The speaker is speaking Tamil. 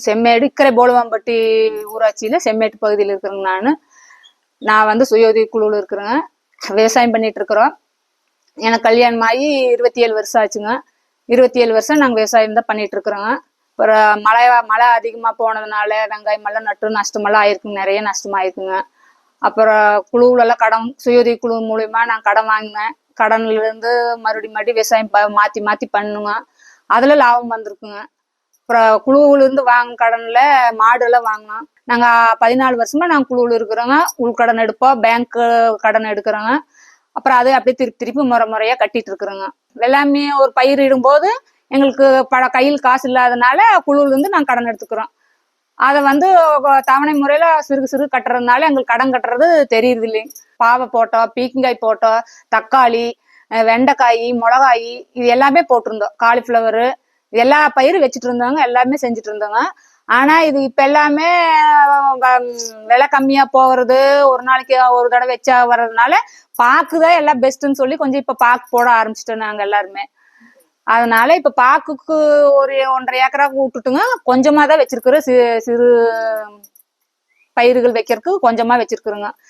செம்மேடு இக்கரை போலுவாம்பட்டி ஊராட்சியில செம்மேட்டு பகுதியில் இருக்கிறேங்க. நான் வந்து சுய உதவி குழுவில் இருக்கிறேங்க. விவசாயம் பண்ணிட்டு இருக்கிறோம். எனக்கு கல்யாணம் ஆகி 27 வருஷம் ஆச்சுங்க. 27 வருஷம் நாங்கள் விவசாயம் தான் பண்ணிட்டு இருக்கிறோங்க. அப்புறம் மழை அதிகமாக போனதுனால வெங்காயம் எல்லாம் நட்டு நஷ்டமெல்லாம் ஆயிருக்குங்க, நிறைய நஷ்டமாயிருக்குங்க. அப்புறம் குழுவிலலாம் கடன், சுய உதவி குழு மூலியமா நான் கடன் வாங்கினேன். கடன்ல இருந்து மறுபடியும் விவசாயம் மாற்றி மாற்றி பண்ணுங்க. அதுல லாபம் வந்திருக்குங்க. அப்புறம் குழுவுல இருந்து வாங்க கடன்ல மாடு எல்லாம் வாங்கினோம். நாங்க 14 வருஷமா நாங்க குழுவில் இருக்கிறோங்க. உள்கடன் எடுப்போம், பேங்க் கடன் எடுக்கிறோங்க. அப்புறம் அதை அப்படியே திருப்பி முறையா கட்டிட்டு இருக்கிறோங்க. எல்லாமே ஒரு பயிர் இடும்போது எங்களுக்கு கையில் காசு இல்லாதனால குழுவுல இருந்து நாங்க கடன் எடுத்துக்கிறோம். அதை வந்து தவணை முறையில சிறு கட்டுறதுனால எங்களுக்கு கடன் கட்டுறது தெரியுது இல்லைங்க. பாவை போட்டோம், பீக்கங்காய் போட்டோம், தக்காளி, வெண்டைக்காய், மிளகாய் இது எல்லாமே போட்டிருந்தோம். காலிஃபிளவரு எல்லா பயிரும் வச்சுட்டு இருந்தாங்க, எல்லாமே செஞ்சுட்டு இருந்தாங்க. ஆனா இது இப்ப எல்லாமே விலை கம்மியா போகிறது, ஒரு நாளைக்கு ஒரு தடவை வச்சா வர்றதுனால பாக்குதான் எல்லாம் பெஸ்ட்ன்னு சொல்லி கொஞ்சம் இப்ப பாக்கு போட ஆரம்பிச்சிட்டோம் நாங்க எல்லாருமே. அதனால இப்ப பாக்குக்கு ஒரு 1.5 ஏக்கரா விட்டுட்டுங்க, கொஞ்சமா தான் வச்சிருக்கிறோம். சிறு பயிர்கள் வைக்கிறதுக்கு கொஞ்சமா வச்சிருக்கிறோங்க.